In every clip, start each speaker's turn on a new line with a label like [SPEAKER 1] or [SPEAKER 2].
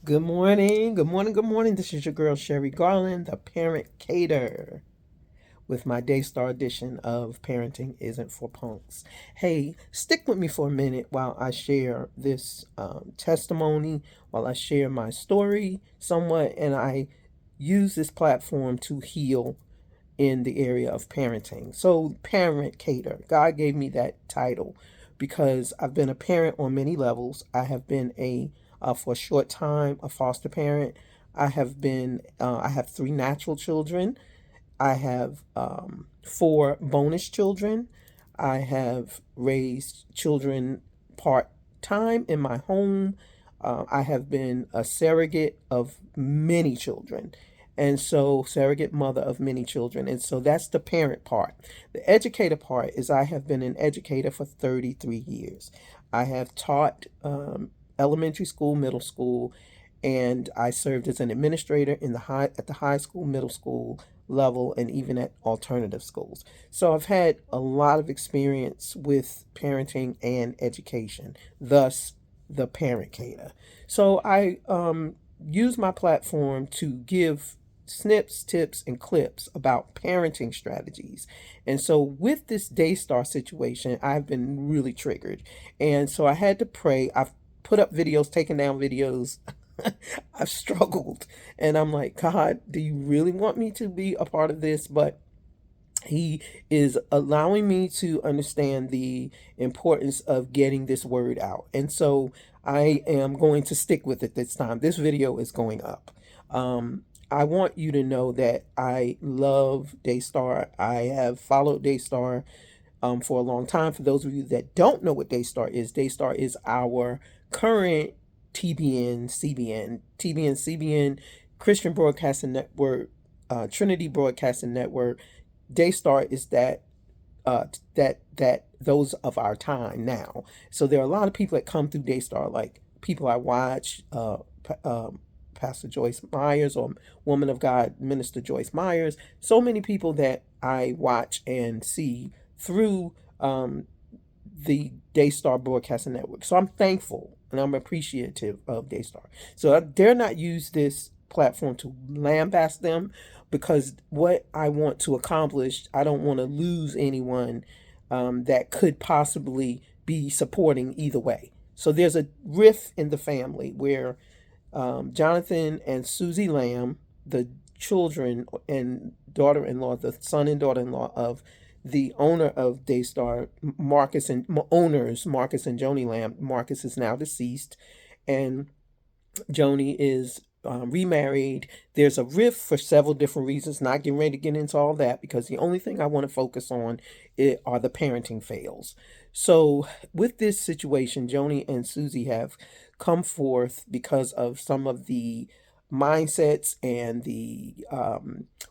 [SPEAKER 1] Good morning, good morning, good morning. This is your girl Sherry Garland, the parent cater, with my Daystar edition of Parenting Isn't for Punks. Hey, stick with me for a minute while I share this testimony, while I share my story somewhat, and I use this platform to heal in the area of parenting. So, parent cater, God gave me that title because I've been a parent on many levels. I have been for a short time, a foster parent. I have three natural children. I have four bonus children. I have raised children part time in my home. I have been a surrogate of many children. And so, surrogate mother of many children. And so, that's the parent part. The educator part is I have been an educator for 33 years. I have taught elementary school, middle school, and I served as an administrator in the high school, middle school level, and even at alternative schools. So I've had a lot of experience with parenting and education, thus the parent cater. So I use my platform to give snips, tips, and clips about parenting strategies. And so with this Daystar situation, I've been really triggered. And so I had to pray. I've put up videos, taken down videos. I've struggled. And I'm like, God, do you really want me to be a part of this? But He is allowing me to understand the importance of getting this word out. And so I am going to stick with it this time. This video is going up. I want you to know that I love Daystar. I have followed Daystar for a long time. For those of you that don't know what Daystar is our current TBN, Christian Broadcasting Network, Trinity Broadcasting Network. Daystar is that those of our time now. So there are a lot of people that come through Daystar, like people I watch, Pastor Joyce Myers or Woman of God Minister Joyce Myers. So many people that I watch and see through the Daystar Broadcasting Network. So I'm thankful and I'm appreciative of Daystar. So I dare not use this platform to lambast them because what I want to accomplish, I don't want to lose anyone that could possibly be supporting either way. So there's a rift in the family where Jonathan and Susie Lamb, the children and daughter-in-law, the son and daughter-in-law of the owner of Daystar, Marcus and Joni Lamb. Marcus is now deceased, and Joni is remarried. There's a rift for several different reasons. Not getting ready to get into all that because the only thing I want to focus on are the parenting fails. So, with this situation, Joni and Susie have come forth because of some of the mindsets and the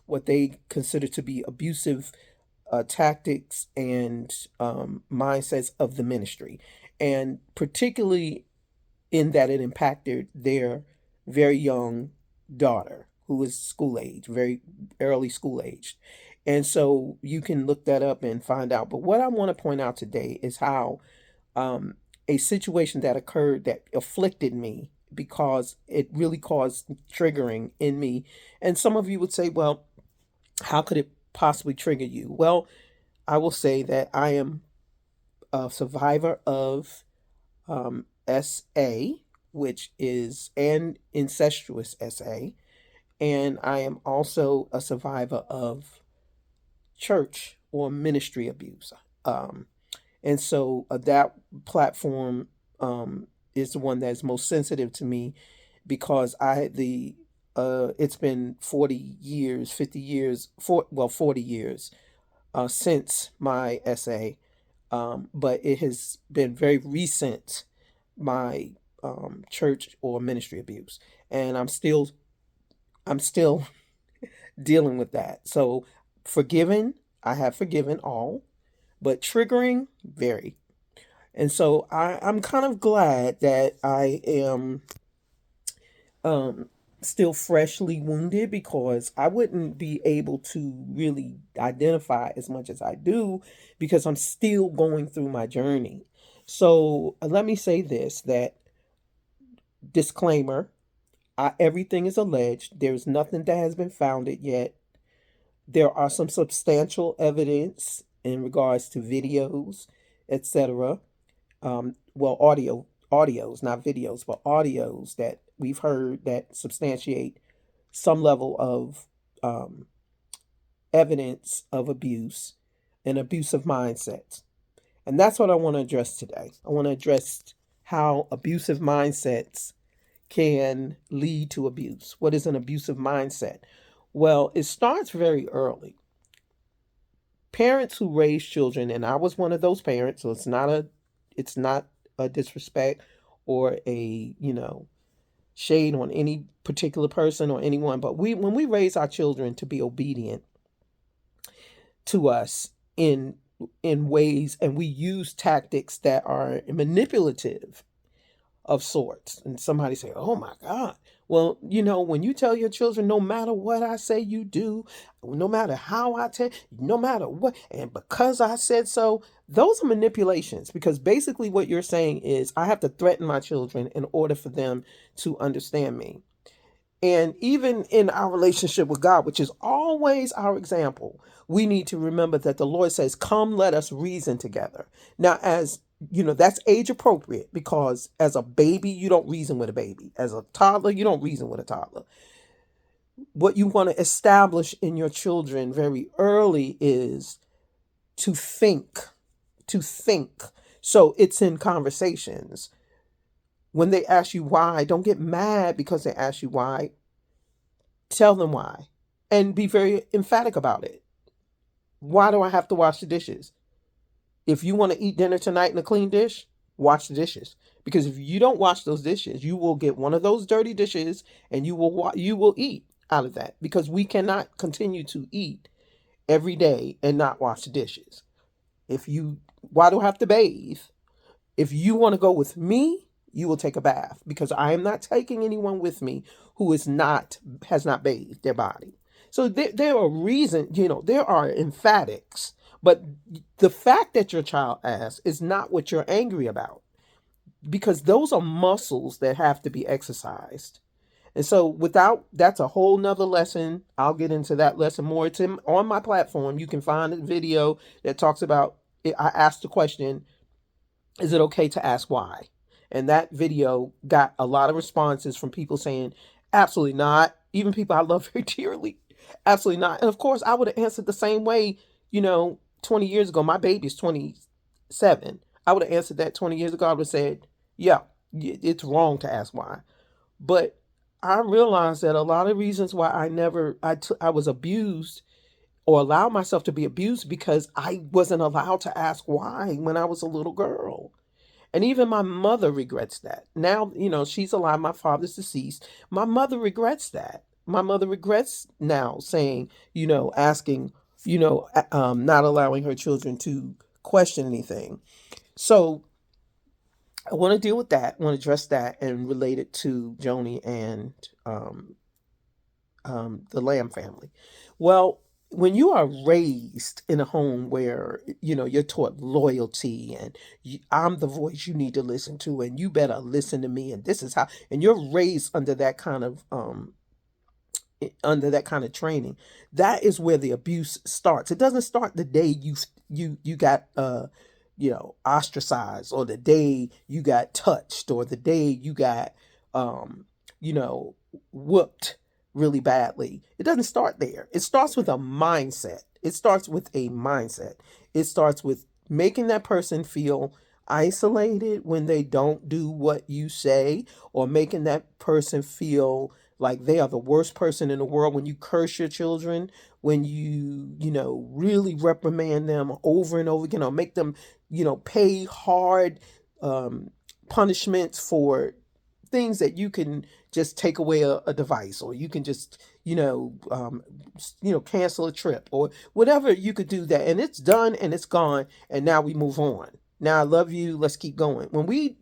[SPEAKER 1] what they consider to be abusive tactics and mindsets of the ministry, and particularly in that it impacted their very young daughter who was school age, very early school age. And so you can look that up and find out. But what I want to point out today is how um, a situation that occurred that afflicted me because it really caused triggering in me. And some of you would say, well, how could it possibly trigger you? Well, I will say that I am a survivor of SA, which is an incestuous SA, and I am also a survivor of church or ministry abuse. Um, and so that platform is the one that's most sensitive to me because it's been 40 years, 50 years, 40 years since my SA, but it has been very recent my church or ministry abuse, and I'm still dealing with that. So forgiven, I have forgiven all, but triggering very. And so I'm kind of glad that I am um, still freshly wounded because I wouldn't be able to really identify as much as I do because I'm still going through my journey. So let me say this that disclaimer, Everything is alleged. There's nothing that has been founded yet. There are some substantial evidence in regards to videos, etc. Well, audios, not videos, but audios that we've heard that substantiate some level of um, evidence of abuse and abusive mindsets. And that's what I want to address today. I want to address how abusive mindsets can lead to abuse. What is an abusive mindset? Well, it starts very early. Parents who raise children, and I was one of those parents, so it's not a disrespect or a, shade on any particular person or anyone, but when we raise our children to be obedient to us in ways, and we use tactics that are manipulative of sorts. And somebody say, "Oh my God." Well, when you tell your children, no matter what I say you do, no matter how I tell, no matter what, and because I said so, those are manipulations, because basically what you're saying is I have to threaten my children in order for them to understand me. And even in our relationship with God, which is always our example, we need to remember that the Lord says, "Come, let us reason together." Now, as that's age appropriate, because as a baby, you don't reason with a baby. As a toddler, you don't reason with a toddler. What you want to establish in your children very early is to think, to think. So it's in conversations. When they ask you why, don't get mad because they ask you why. Tell them why and be very emphatic about it. Why do I have to wash the dishes? If you want to eat dinner tonight in a clean dish, wash the dishes. Because if you don't wash those dishes, you will get one of those dirty dishes and you will eat out of that, because we cannot continue to eat every day and not wash the dishes. Why do I have to bathe? If you want to go with me, you will take a bath, because I am not taking anyone with me who has not bathed their body. So there are reasons, there are emphatics, but the fact that your child asks is not what you're angry about, because those are muscles that have to be exercised. And so that's a whole nother lesson. I'll get into that lesson more. It's on my platform. You can find a video that talks about it. I asked the question, is it okay to ask why? And that video got a lot of responses from people saying, absolutely not. Even people I love very dearly, absolutely not. And of course, I would have answered the same way, 20 years ago. My baby's 27. I would have answered that 20 years ago. I would have said, yeah, it's wrong to ask why. But I realized that a lot of reasons why I was abused or allowed myself to be abused, because I wasn't allowed to ask why when I was a little girl. And even my mother regrets that. Now, she's alive. My father's deceased. My mother regrets that. My mother regrets now saying, asking, not allowing her children to question anything. So I want to deal with that. I want to address that and relate it to Joni and the Lamb family. Well, when you are raised in a home where you're taught loyalty and I'm the voice you need to listen to, and you better listen to me, and this is how, and you're raised under that kind of training, that is where the abuse starts. It doesn't start the day you got ostracized, or the day you got touched, or the day you got you know whooped really badly. It doesn't start there. It starts with a mindset. It starts with making that person feel isolated when they don't do what you say, or making that person feel like they are the worst person in the world when you curse your children, when you really reprimand them over and over again, or make them pay hard um, punishments for things that you can just take away a device, or you can just cancel a trip, or whatever you could do that, and it's done and it's gone, and now we move on. Now I love you, let's keep going. When we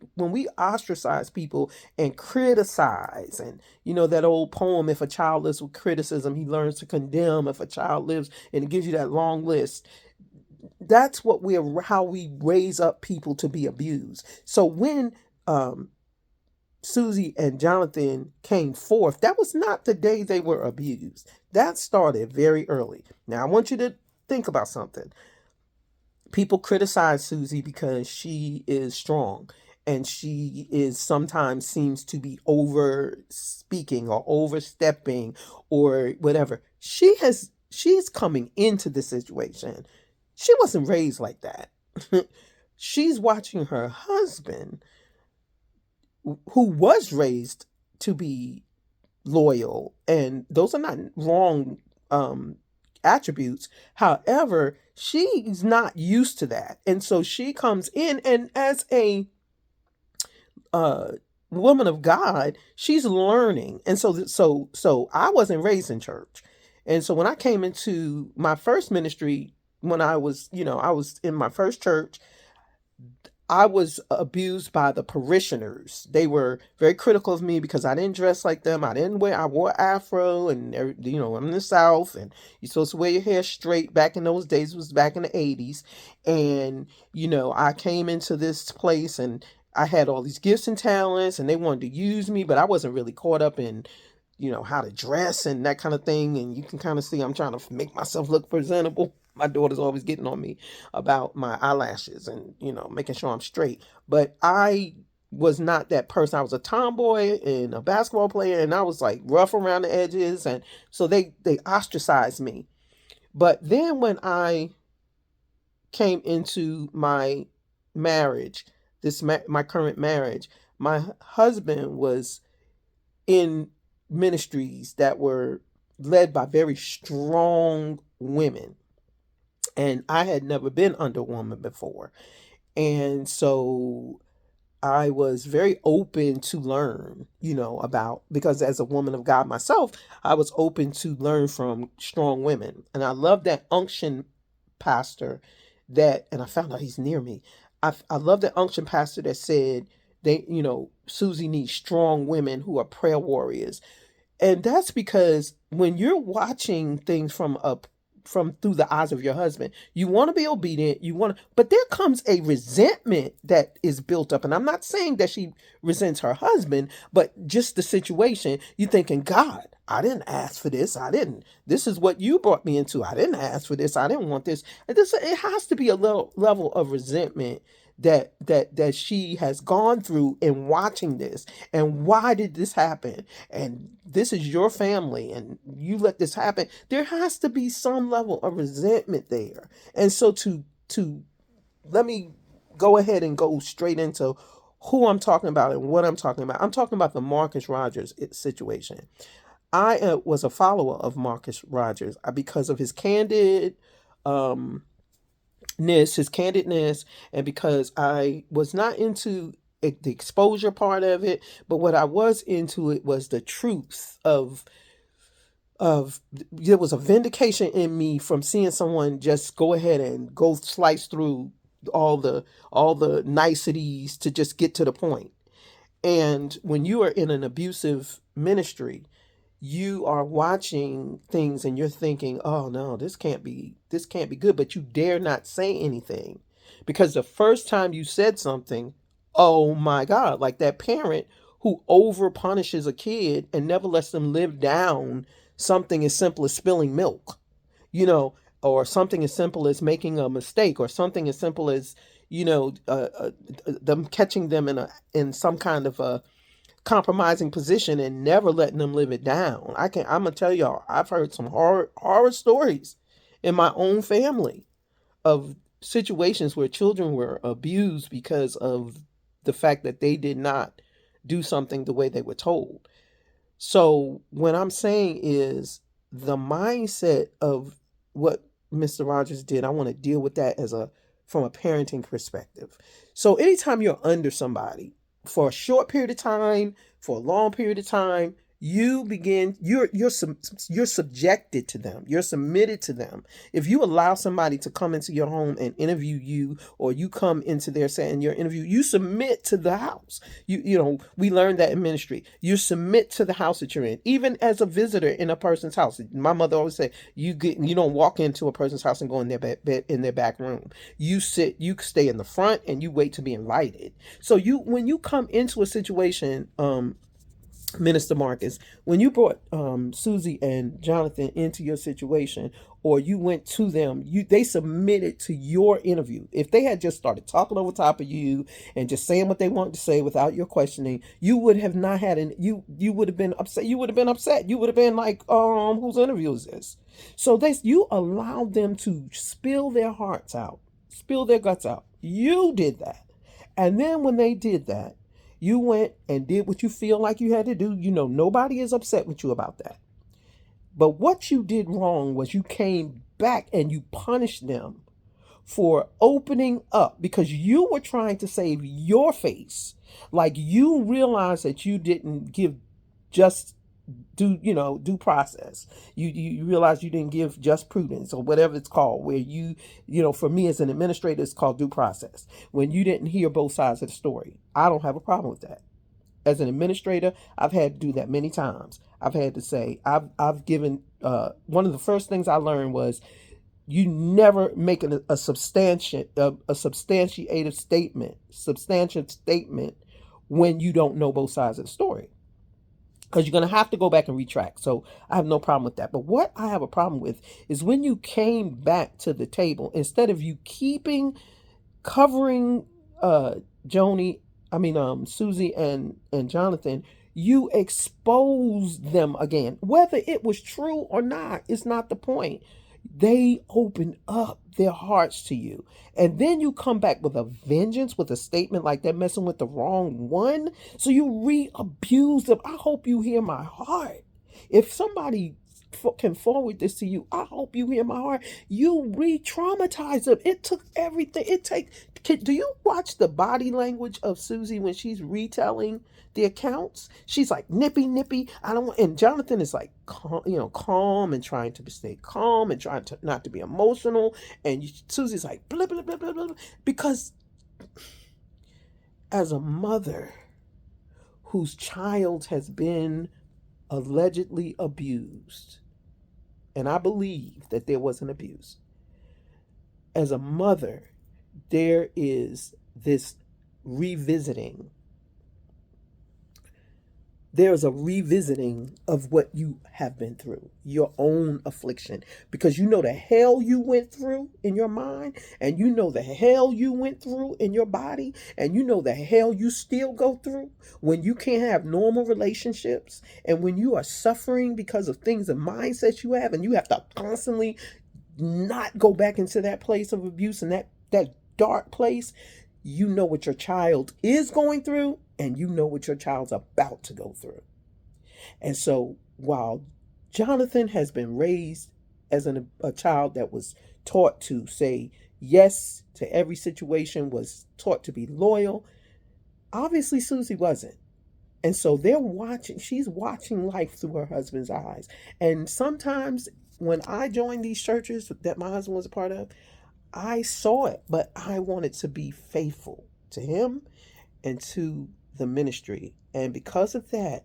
[SPEAKER 1] ostracize people and criticize, and that old poem, if a child lives with criticism, he learns to condemn. If a child lives, and it gives you that long list, that's how we raise up people to be abused. So when um Susie and Jonathan came forth, that was not the day they were abused. That started very early. Now, I want you to think about something. People criticize Susie because she is strong and she is sometimes seems to be over speaking or overstepping or whatever. She's coming into the situation. She wasn't raised like that. She's watching her husband, who was raised to be loyal, and those are not wrong um attributes. However, she's not used to that, and so she comes in, and as a uh woman of God, she's learning. And so I wasn't raised in church, and so when I came into my first ministry, when I was, I was in my first church, I was abused by the parishioners. They were very critical of me because I didn't dress like them. I wore afro, and I'm in the South, and you're supposed to wear your hair straight. Back in those days, it was back in the 80s. And, I came into this place and I had all these gifts and talents, and they wanted to use me, but I wasn't really caught up in, how to dress and that kind of thing. And you can kind of see I'm trying to make myself look presentable. My daughter's always getting on me about my eyelashes and, making sure I'm straight. But I was not that person. I was a tomboy and a basketball player, and I was like rough around the edges. And so they ostracized me. But then when I came into my marriage, my current marriage, my husband was in ministries that were led by very strong women, and I had never been under a woman before. And so I was very open to learn, about, because as a woman of God myself, I was open to learn from strong women. And I love that unction pastor and I found out he's near me. I love that unction pastor that said, Susie needs strong women who are prayer warriors. And that's because when you're watching things from through the eyes of your husband, you want to be obedient, but there comes a resentment that is built up. And I'm not saying that she resents her husband, but just the situation. You thinking, God, I didn't ask for this. This is what you brought me into. I didn't ask for this. I didn't want this. It has to be a little level of resentment that she has gone through in watching this. And why did this happen? And this is your family, and you let this happen. There has to be some level of resentment there. And so to let me go ahead and go straight into who I'm talking about and what I'm talking about. I'm talking about the Marcus Rogers situation. I was a follower of Marcus Rogers because of his um, his candidness, and because I was not into the exposure part of it, but what I was into it was the truth of there was a vindication in me from seeing someone just go ahead and go slice through all the all the niceties to just get to the point. And when you are in an abusive ministry, you are watching things and you're thinking, "Oh no, this can't be good," but you dare not say anything. Because the first time you said something, oh my God, like that parent who over punishes a kid and never lets them live down something as simple as spilling milk, you know, or something as simple as making a mistake, or something as simple as, them catching them in some kind of a compromising position and never letting them live it down. I'm gonna tell y'all, I've heard some horror stories in my own family of situations where children were abused because of the fact that they did not do something the way they were told. So what I'm saying is the mindset of what Mr. Rogers did, I want to deal with that from a parenting perspective. So anytime you're under somebody for a short period of time, for a long period of time, You're subjected to them. You're submitted to them. If you allow somebody to come into your home and interview you, or you come into their set and your interview, you submit to the house. We learned that in ministry. You submit to the house that you're in, even as a visitor in a person's house. My mother always said, you don't walk into a person's house and go in their in their back room. You stay in the front and you wait to be invited. So when you come into a situation, Minister Marcus, when you brought Susie and Jonathan into your situation, or you went to them, they submitted to your interview. If they had just started talking over top of you and just saying what they wanted to say without your questioning, you would have not had you would have been upset. You would have been upset. You would have been like, whose interview is this? So you allowed them to spill their hearts out, spill their guts out. You did that. And then when they did that, you went and did what you feel like you had to do. Nobody is upset with you about that. But what you did wrong was you came back and you punished them for opening up, because you were trying to save your face. Like, you realized that you didn't give just due process. You realize you didn't give just prudence, or whatever it's called, where for me as an administrator, it's called due process. When you didn't hear both sides of the story, I don't have a problem with that. As an administrator, I've had to do that many times. I've had to say, I've given, one of the first things I learned was, you never make a substantiated statement when you don't know both sides of the story, because you're going to have to go back and retract. So I have no problem with that. But what I have a problem with is when you came back to the table, instead of you covering Susie and Jonathan, you exposed them again. Whether it was true or not is not the point. They opened up their hearts to you. And then you come back with a vengeance, with a statement like that, messing with the wrong one. So you re-abuse them. I hope you hear my heart. If somebody can forward this to you, I hope you hear my heart. You re-traumatize them. It took everything. Do you watch the body language of Susie when she's retelling the accounts? She's like, nippy. I don't want, and Jonathan is like, calm and trying to stay calm and trying to not to be emotional. And Susie's like, blah, blah, blah, blah, blah. Because as a mother whose child has been allegedly abused, and I believe that there was an abuse, as a mother, there is this revisiting. There's a revisiting of what you have been through, your own affliction, because you know the hell you went through in your mind, and you know the hell you went through in your body, and you know the hell you still go through when you can't have normal relationships, and when you are suffering because of things and mindsets you have, and you have to constantly not go back into that place of abuse and that dark place. You know what your child is going through, and you know what your child's about to go through. And so while Jonathan has been raised as a child that was taught to say yes to every situation, was taught to be loyal, obviously Susie wasn't. And so she's watching life through her husband's eyes. And sometimes when I joined these churches that my husband was a part of, I saw it, but I wanted to be faithful to him and to the ministry. And because of that,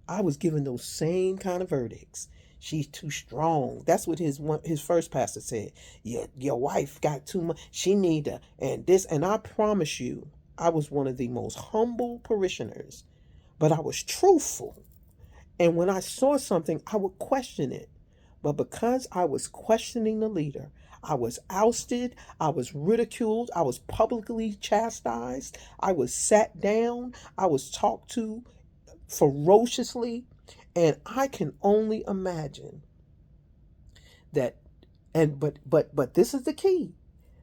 [SPEAKER 1] I was given those same kind of verdicts. She's too strong. That's what his first pastor said. Your wife got too much. She need to, and this. And I promise you, I was one of the most humble parishioners, but I was truthful. And when I saw something, I would question it. But because I was questioning the leader, I was ousted, I was ridiculed, I was publicly chastised, I was sat down, I was talked to ferociously, and I can only imagine that. And but this is the key.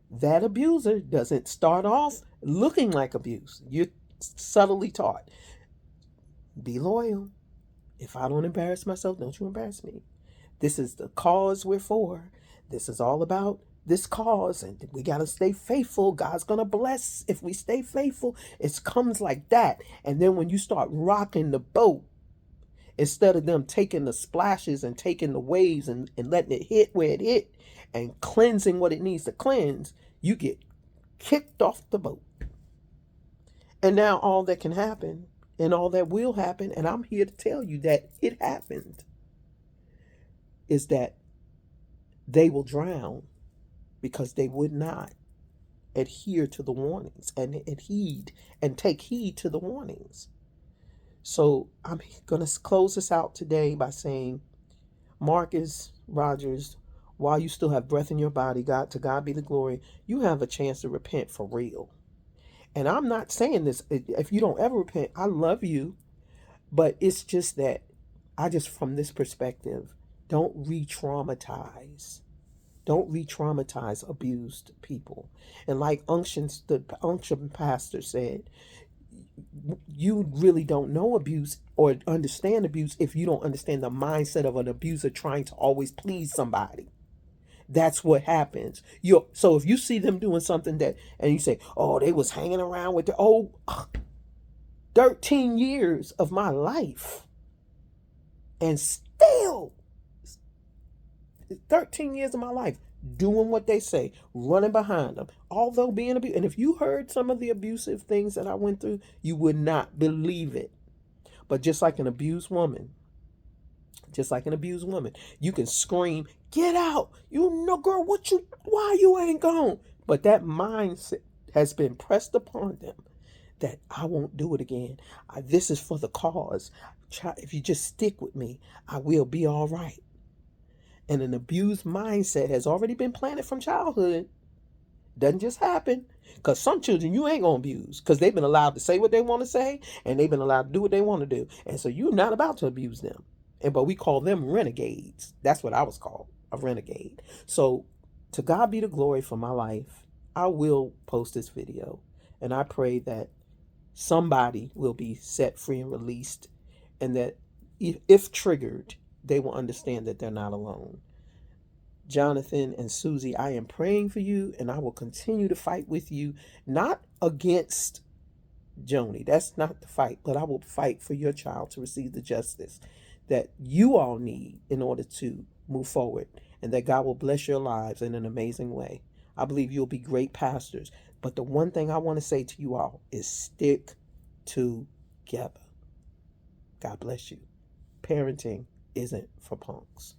[SPEAKER 1] That abuser doesn't start off looking like abuse. You're subtly taught, be loyal. If I don't embarrass myself, don't you embarrass me. This is the cause we're for. This is all about this cause, and we got to stay faithful. God's going to bless if we stay faithful. It comes like that. And then when you start rocking the boat, Instead of them taking the splashes and taking the waves and letting it hit where it hit and cleansing what it needs to cleanse, you get kicked off the boat. And now all that can happen and all that will happen, and I'm here to tell you that it happened, is that they will drown because they would not adhere to the warnings and heed and take heed to the warnings. So I'm going to close this out today by saying, Marcus Rogers, while you still have breath in your body, God, to God be the glory, you have a chance to repent for real. And I'm not saying this, if you don't ever repent, I love you, but it's just that from this perspective, don't re-traumatize. Don't re-traumatize abused people. And like the unction pastor said, you really don't know abuse or understand abuse if you don't understand the mindset of an abuser trying to always please somebody. That's what happens. So if you see them doing something that, and you say, oh, they was hanging around with 13 years of my life, and still 13 years of my life doing what they say, running behind them, although being abused. And if you heard some of the abusive things that I went through, you would not believe it. But just like an abused woman, you can scream, get out. You know, girl, why you ain't gone? But that mindset has been pressed upon them that I won't do it again. This is for the cause. If you just stick with me, I will be all right. And an abused mindset has already been planted from childhood. Doesn't just happen. Because some children you ain't going to abuse. Because they've been allowed to say what they want to say. And they've been allowed to do what they want to do. And so you're not about to abuse them. But we call them renegades. That's what I was called. A renegade. So to God be the glory for my life. I will post this video. And I pray that somebody will be set free and released. And that if triggered, they will understand that they're not alone. Jonathan and Susie, I am praying for you, and I will continue to fight with you, not against Joni. That's not the fight, but I will fight for your child to receive the justice that you all need in order to move forward, and that God will bless your lives in an amazing way. I believe you'll be great pastors. But the one thing I want to say to you all is stick together. God bless you. Parenting isn't for punks.